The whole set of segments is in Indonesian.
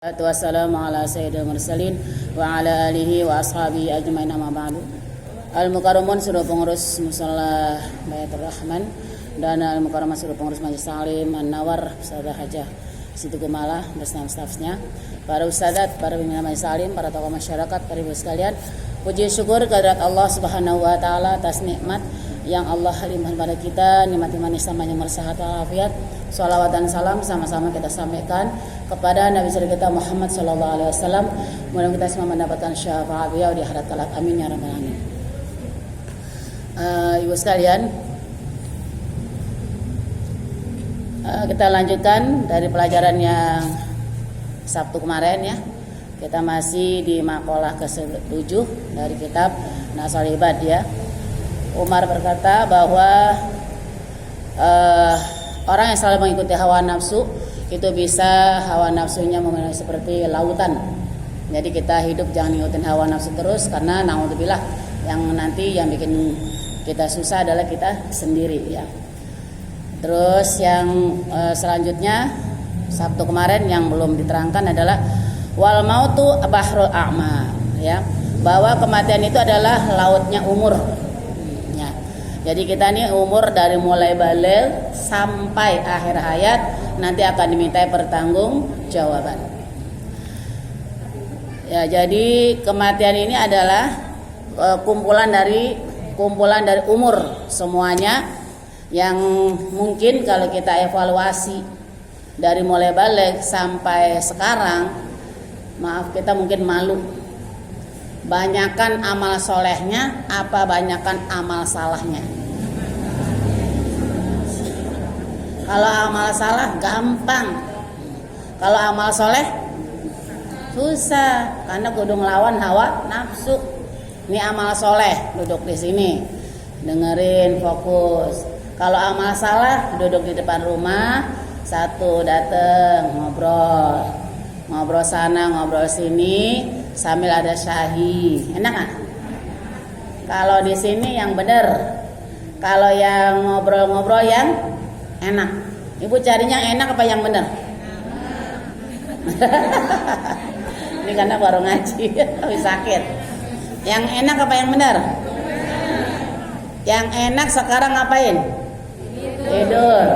Wassalamu ala sayyidil mursalin wa ala alihi wa ashabihi ajmain amma ba'du. Al-Mukarramun sudah pengurus musalla Baitur Rahman dan Al-Mukarramah sudah pengurus Majelis Salim An-Nawar Ustazah Hajah Siti Gumala bersama stafnya, para ustadzat, para pimpinan Majelis Salim, para tokoh masyarakat, para ibu sekalian. Puji syukur kehadirat Allah Subhanahu wa taala atas nikmat yang Allah limpahkan pada kita, nikmat iman Islam yang bersehat walafiat. Salawat dan salam sama-sama kita sampaikan kepada Nabi kita Muhammad sallallahu alaihi wasallam. Mudah-mudahan kita semua mendapatkan syafaat beliau di akhirat kelak. Amin ya rabbal alamin. Ibu sekalian, kita lanjutkan dari pelajaran yang Sabtu kemarin ya. Kita masih di makalah ke-7 dari kitab Nasrul Ibad ya. Umar berkata bahwa orang yang selalu mengikuti hawa nafsu itu bisa hawa nafsunya memenuhi seperti lautan. Jadi kita hidup jangan ngikutin hawa nafsu terus, karena naudzubillah yang nanti yang bikin kita susah adalah kita sendiri ya. Terus yang selanjutnya Sabtu kemarin yang belum diterangkan adalah wal mautu bahrul a'ma ya, bahwa kematian itu adalah lautnya umur. Jadi kita ini umur dari mulai balik sampai akhir hayat nanti akan dimintai pertanggungjawaban. Ya, jadi kematian ini adalah kumpulan dari umur semuanya yang mungkin kalau kita evaluasi dari mulai balik sampai sekarang, maaf kita mungkin malu. Banyakan amal solehnya apa banyakan amal salahnya? Kalau amal salah gampang, kalau amal soleh susah, karena kudu ngelawan hawa nafsu. Ini amal soleh, duduk di sini dengerin fokus. Kalau amal salah duduk di depan rumah, satu dateng ngobrol sana ngobrol sini sambil ada syahi, enak gak? Kalau di sini yang bener, kalau yang ngobrol-ngobrol yang enak. Ibu carinya yang enak apa yang bener? Ini karena baru ngaji, habis sakit. Yang enak apa yang bener? Yang enak sekarang ngapain? Tidur.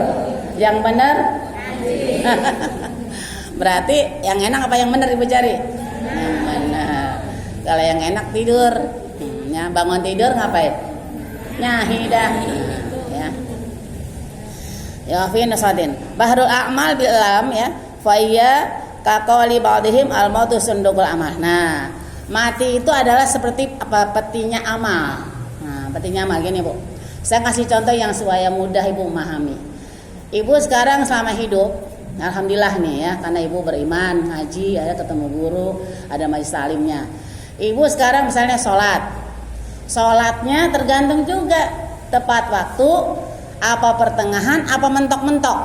Yang bener? Berarti yang enak apa yang bener ibu cari? Yang bener. Kalau yang enak tidur, ya, bangun tidur ngapain? Nyahidahi ya. Ya fi nasadin. Bahrul a'mal bil lam ya. Fa iya kaqali ba'dihim al mautu sundukul amal. Nah, mati itu adalah seperti apa? Petinya amal. Nah, petinya amal gini, Bu. Saya kasih contoh yang supaya mudah Ibu memahami. Ibu sekarang selama hidup, alhamdulillah nih ya, karena ibu beriman, ngaji, ada ketemu guru, ada majelis salimnya. Ibu sekarang misalnya sholatnya tergantung juga tepat waktu, apa pertengahan, apa mentok-mentok.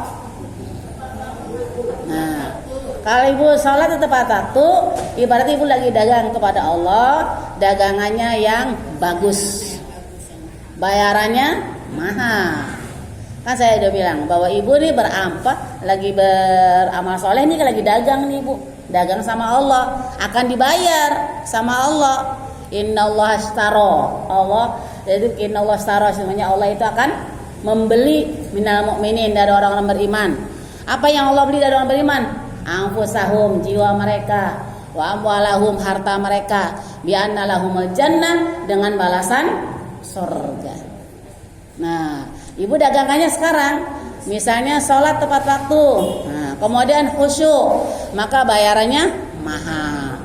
Nah, kalau ibu sholat tepat waktu, ibarat ibu lagi dagang kepada Allah, dagangannya yang bagus, bayarannya mahal. Kan saya udah bilang bahwa ibu nih lagi beramal soleh nih, lagi dagang nih bu, dagang sama Allah, akan dibayar sama Allah. Innallaha ashtaro, Allah, jadi innallaha ashtaro semuanya, Allah itu akan membeli minal mu'minin, dari orang-orang beriman. Apa yang Allah beli dari orang beriman? Anfusahum, jiwa mereka, wa amwalahum, harta mereka, bi anna lahumul jannah, dengan balasan surga. Nah, ibu dagangannya sekarang, misalnya sholat tepat waktu, nah, kemudian khusyuk, maka bayarannya mahal.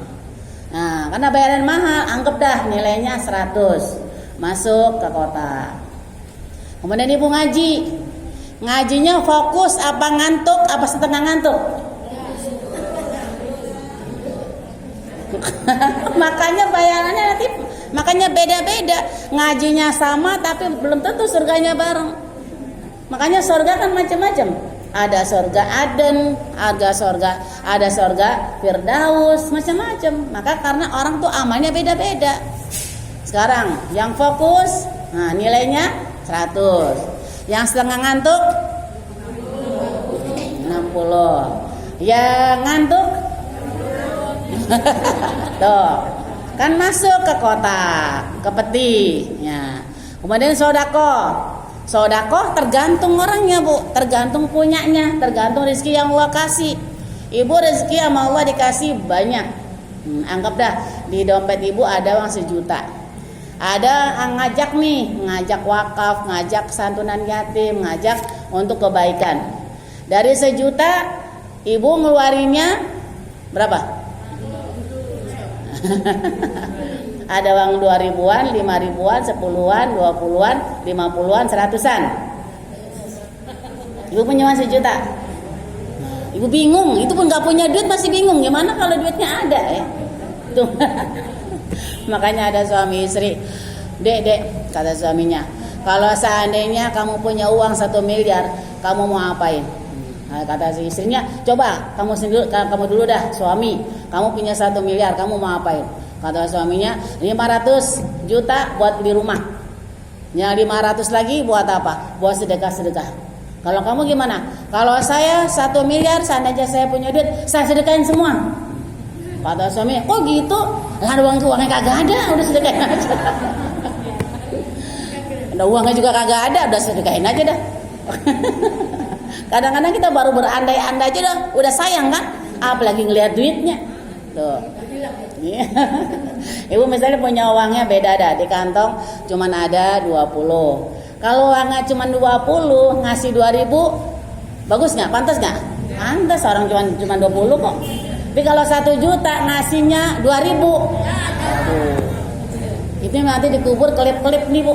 Nah, karena bayaran mahal, anggap dah nilainya 100, masuk ke kota. Kemudian ibu ngajinya fokus apa ngantuk, apa setengah ngantuk? Makanya bayarannya nanti makanya beda-beda. Ngajinya sama tapi belum tentu surganya bareng. Makanya surga kan macam-macam. Ada surga Aden, ada surga Firdaus, macam-macam. Maka karena orang tuh amalnya beda-beda. Sekarang yang fokus, nah nilainya 100. Yang setengah ngantuk 60. Yang ngantuk Tuh, kan masuk ke kotak, ke peti. Ya. Kemudian sodako tergantung orangnya bu, tergantung punyanya, tergantung rezeki yang Allah kasih. Ibu rezeki sama Allah dikasih banyak. Anggap dah di dompet ibu ada uang 1 juta. Ada ngajak wakaf, ngajak santunan yatim, ngajak untuk kebaikan. Dari 1 juta ibu ngeluarinnya berapa? Ada uang 2.000-an, 5.000-an, 10-an, 20-an, 50-an, 100-an. Ibu punya uang 1 juta. Ibu bingung, itu pun gak punya duit masih bingung. Gimana kalau duitnya ada ya? Tuh. Makanya ada suami istri. Dek, kata suaminya, kalau seandainya kamu punya uang 1 miliar, kamu mau apain? Nah, kata si istrinya, coba kamu dulu dah suami, kamu punya 1 miliar, kamu mau apain? Kata suaminya, 500 juta buat beli rumah. Yang 500 lagi buat apa? Buat sedekah. Kalau kamu gimana? Kalau saya 1 miliar, seandainya saya punya duit, saya sedekahin semua. Kata suami, kok gitu? Lah uangnya kagak ada, udah sedekahin aja. Ada uangnya juga kagak ada, udah sedekahin aja dah. Kadang-kadang kita baru berandai-andai aja dah, udah sayang kan? Apalagi ngelihat duitnya. Tuh. Ibu misalnya punya uangnya beda dah, di kantong cuman ada 20. Kalau uangnya cuma 20, ngasih 2.000, bagus nggak? Pantas nggak? Pantas, orang cuma 20 kok. Tapi kalau 1 juta ngasihnya 2.000, itu nanti dikubur kelip-kelip nih bu.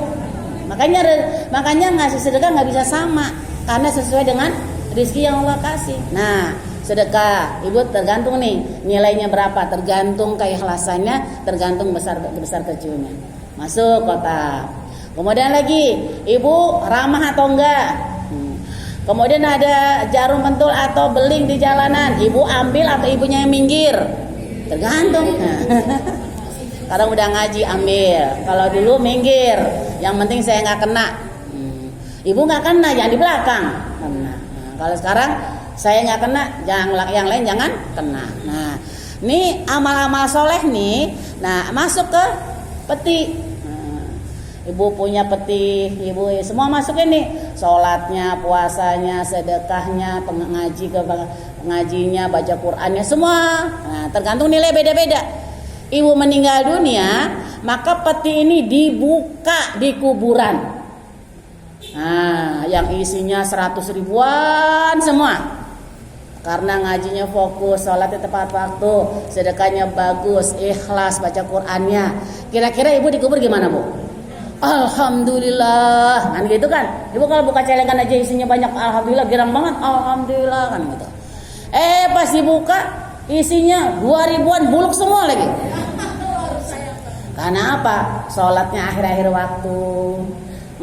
Makanya ngasih sedekah nggak bisa sama, karena sesuai dengan rezeki yang Allah kasih. Nah, sedekah, ibu tergantung nih nilainya berapa, tergantung keikhlasannya, tergantung besar kecilnya. Masuk kotak. Kemudian lagi, ibu ramah atau enggak. Kemudian ada jarum pentul atau beling di jalanan, ibu ambil atau ibunya yang minggir, tergantung. Kadang udah ngaji ambil, kalau dulu minggir, yang penting saya nggak kena. Ibu nggak kena, jangan di belakang. Kena. Kalau sekarang saya nggak kena, yang lain jangan kena. Nah, ini amal-amal soleh nih. Nah, masuk ke peti. Ibu punya peti, ibu semua masukin nih, sholatnya, puasanya, sedekahnya, pengajinya, baca Qur'annya, semua. Nah, tergantung nilai beda-beda. Ibu meninggal dunia, maka peti ini dibuka di kuburan. Nah, yang isinya 100 ribuan semua. Karena ngajinya fokus, sholatnya tepat waktu, sedekahnya bagus, ikhlas, baca Qur'annya. Kira-kira ibu dikubur gimana bu? Alhamdulillah, kan gitu kan? Ibu kalau buka celengan aja isinya banyak, alhamdulillah, girang banget, alhamdulillah kan gitu. Pas dibuka isinya 2.000-an buluk semua lagi. Karena apa? Sholatnya akhir-akhir waktu,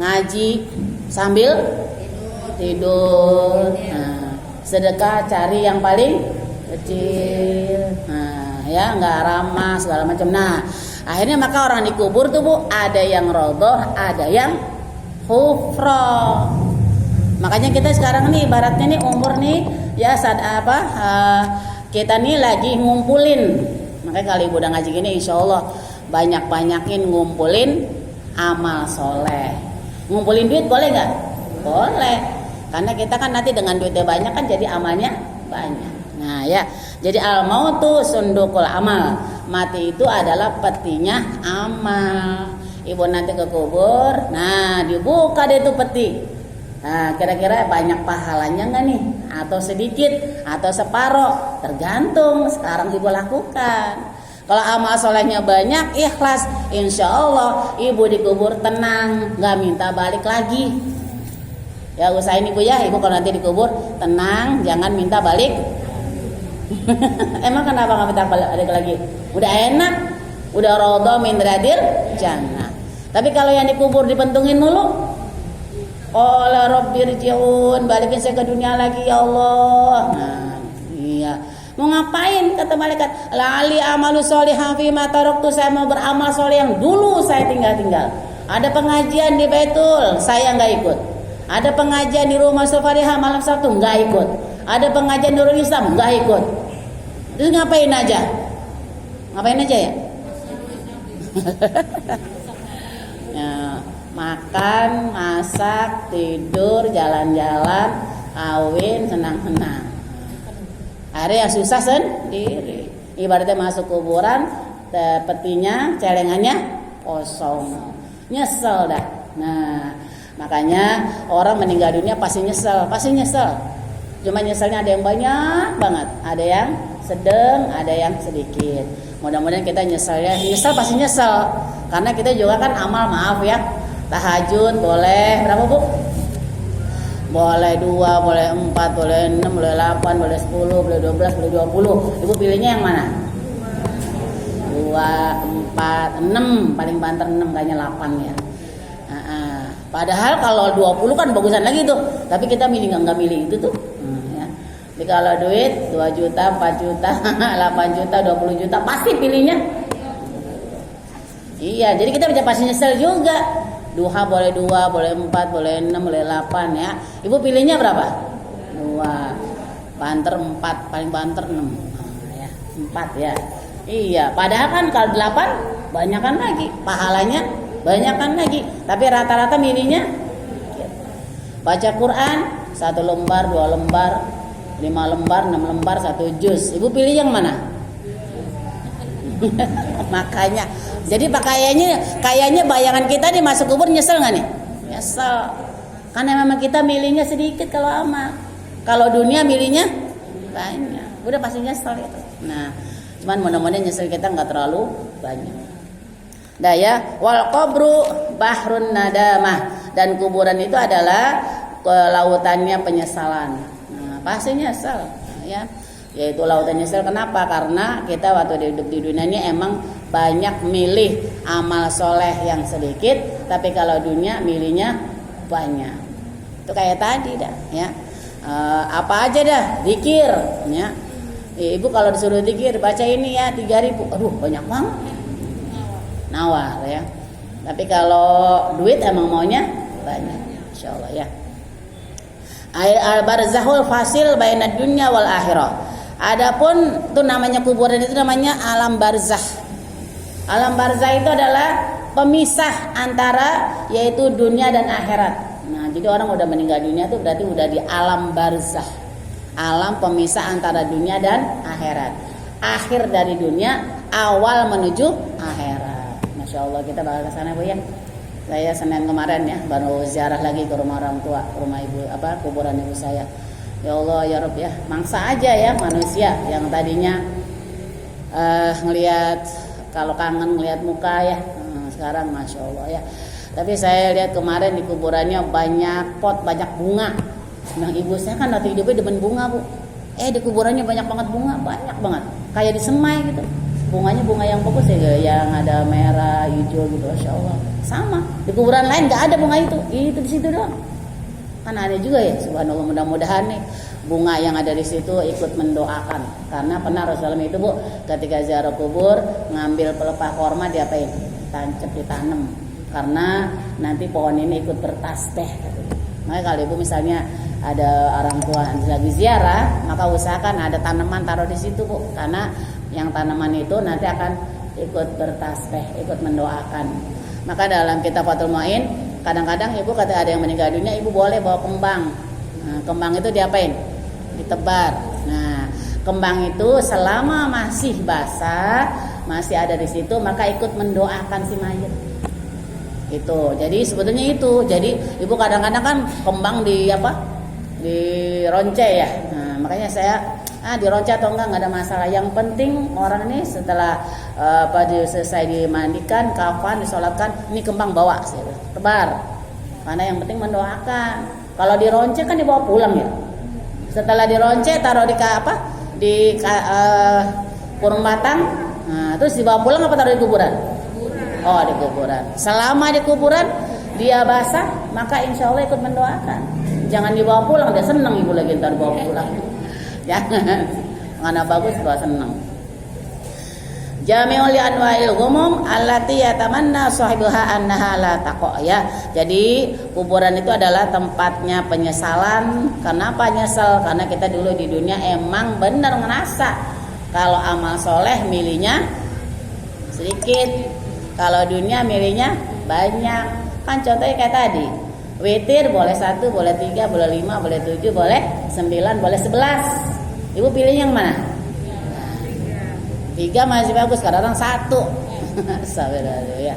ngaji sambil tidur. Nah, sedekah cari yang paling kecil. Nah, ya nggak ramah segala macam. Nah, akhirnya maka orang dikubur tuh bu, ada yang rodoh, ada yang hufroh. Makanya kita sekarang nih ibaratnya nih umur nih ya saat apa kita nih lagi ngumpulin. Makanya kalau ibu udah ngaji gini, insya Allah banyak-banyakin ngumpulin amal soleh. Ngumpulin duit boleh nggak? Boleh. Karena kita kan nanti dengan duitnya banyak kan jadi amalnya banyak. Nah ya, jadi al-mautu sundukul amal. Mati itu adalah petinya amal. Ibu nanti ke kubur, nah dibuka deh itu peti. Nah kira-kira banyak pahalanya nggak nih? Atau sedikit, atau separoh, tergantung sekarang ibu lakukan. Kalau amal solehnya banyak, ikhlas, insya Allah ibu dikubur tenang, nggak minta balik lagi. Ya usahain ibu ya, ibu kalau nanti dikubur tenang, jangan minta balik. Emang kenapa nggak minta balik lagi? Udah enak, udah rodha min radil jannah. Tapi kalau yang dikubur dipentungin mulu, qala rabbirji'un, balikin saya ke dunia lagi ya Allah. Nah, iya. Mau ngapain kata malaikat? La'ali amalu sholihan fi ma taraktu, saya mau beramal soleh yang dulu saya tinggal-tinggal. Ada pengajian di Baitul, saya nggak ikut. Ada pengajian di rumah Sofariha malam Sabtu, nggak ikut. Ada pengajian Nurul Islam, nggak ikut. Terus ngapain aja? Ngapain aja ya? Ya, makan, masak, tidur, jalan-jalan, kawin, senang-senang. Ada yang susah sendiri. Ibaratnya masuk kuburan, petinya, celengannya kosong. Nyesel dah. Nah, makanya orang meninggal dunia pasti nyesel. Cuma nyeselnya ada yang banyak banget, ada yang sedang, ada yang sedikit. Mudah-mudahan kita nyesel pasti nyesel. Karena kita juga kan amal, maaf ya, tahajud boleh berapa Bu? Boleh 2, boleh 4, boleh 6, boleh 8, boleh 10, boleh 12, boleh 20. Ibu pilihnya yang mana? 2, 4, 6, paling banter 6, kayaknya 8 ya. Padahal kalau 20 kan bagusan lagi tuh, tapi kita milih nggak milih itu tuh. Ya. Jadi kalau duit 2 juta, 4 juta, 8 juta, 20 juta pasti pilihnya. Iya, jadi kita bisa pasti nyesel juga. Duha boleh 2, boleh 4, boleh 6, boleh 8 ya. Ibu pilihnya berapa? 2. Banter 4, paling banter 6. Ya, 4 ya. Iya, padahal kan kalau 8 banyakan lagi, pahalanya banyakan lagi. Tapi rata-rata milihnya baca Quran 1 lembar, 2 lembar, 5 lembar, 6 lembar, 1 juz. Ibu pilih yang mana? Makanya jadi kayaknya bayangan kita nih masuk kubur nyesel nggak nih? Nyesel. Karena memang kita milihnya sedikit kalau amal. Kalau dunia milihnya banyak. Udah pasti nyesel itu. Nah, cuman mudah-mudahan nyesel kita nggak terlalu banyak. Dah ya, wal qabru bahrun nadamah, dan kuburan itu adalah lautannya penyesalan. Nah, pasti nyesel ya. Yaitu lautan nyesel. Kenapa? Karena kita waktu hidup di dunia ini emang banyak milih amal soleh yang sedikit, tapi kalau dunia milihnya banyak. Itu kayak tadi dah ya. Apa aja dah zikir ya. Ibu kalau disuruh zikir baca ini ya 3.000, aduh banyak banget. Nawar ya. Tapi kalau duit emang maunya banyak, insyaallah ya. Al-barzahul fasil bainad dunya wal akhirah. Adapun itu namanya kuburan, itu namanya alam barzah. Alam barzah itu adalah pemisah antara yaitu dunia dan akhirat. Nah, jadi orang udah meninggal dunia itu berarti udah di alam barzah. Alam pemisah antara dunia dan akhirat. Akhir dari dunia, awal menuju akhirat. Masya Allah, kita bakal ke sana Bu ya. Saya Senin kemarin ya baru ziarah lagi ke rumah orang tua, ke rumah ibu kuburan ibu saya. Ya Allah ya Rabb ya, mangsa aja ya manusia yang tadinya ngelihat, kalau kangen ngelihat muka ya, sekarang Masya Allah ya. Tapi saya lihat kemarin di kuburannya banyak pot, banyak bunga. Nah ibu saya kan waktu hidupnya demen bunga Bu. Di kuburannya banyak banget bunga, banyak banget, kayak di semai gitu. Bunganya bunga yang bagus ya, yang ada merah, hijau gitu, Masya Allah. Sama di kuburan lain nggak ada bunga itu di situ doang. Kan ada juga ya, subhanallah, mudah-mudahan nih bunga yang ada di situ ikut mendoakan. Karena pernah Rasulullah itu Bu, ketika ziarah kubur ngambil pelepah korma diapain? Tancap, ditanam. Karena nanti pohon ini ikut bertasbih. Makanya kalau Ibu misalnya ada orang tua lagi ziarah, maka usahakan ada tanaman taruh di situ Bu, karena yang tanaman itu nanti akan ikut bertasbih, ikut mendoakan. Maka dalam kitab Fathul Mu'in, kadang-kadang ibu kata ada yang meninggal dunia, ibu boleh bawa kembang. Nah, kembang itu diapain? Ditebar. Nah, kembang itu selama masih basah, masih ada di situ, maka ikut mendoakan si mayit. Itu. Jadi sebetulnya itu. Jadi ibu kadang-kadang kan kembang dironce ya. Nah, makanya saya dironce atau enggak ada masalah. Yang penting orang ini setelah selesai dimandikan, kafan, disolatkan, ini kembang bawa, tebar. Karena yang penting mendoakan. Kalau dironce kan dibawa pulang ya. Setelah dironce taruh di kurung batang. Nah, terus dibawa pulang apa taruh di kuburan? Oh, di kuburan. Selama di kuburan dia basah, maka insya Allah ikut mendoakan. Jangan dibawa pulang, dia senang ibu lagi ntar dibawa pulang. Jangan, mana bagus gua senang. Jami'ul li anwa'il ghumum allati yatamanna sahibuha annaha la taqa ya. Jadi kuburan itu adalah tempatnya penyesalan. Kenapa nyesel? Karena kita dulu di dunia emang benar ngerasa kalau amal soleh milihnya sedikit. Kalau dunia milihnya banyak. Kan contohnya kayak tadi, witir boleh 1, boleh 3, boleh 5, boleh 7, boleh 9, boleh 11. Ibu pilih yang mana? 3 masih bagus, kadang-kadang 1. Ya.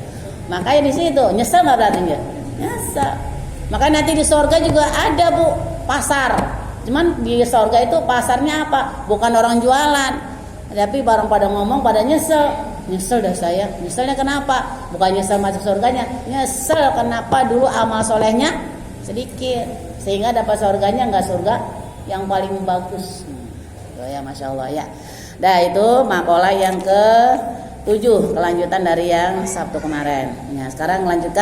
Makanya di situ nyesel nggak berarti ya? Nyesel. Makanya nanti di surga juga ada Bu pasar. Cuman di surga itu pasarnya apa? Bukan orang jualan, tapi barang pada ngomong pada nyesel. Nyesel dah saya. Nyeselnya kenapa? Bukan nyesel masuk surganya, nyesel kenapa dulu amal solehnya sedikit sehingga dapat surganya nggak surga yang paling bagus. Ya Masya Allah ya. Nah itu makalah yang ke-7, kelanjutan dari yang Sabtu kemarin. Nah sekarang lanjutkan.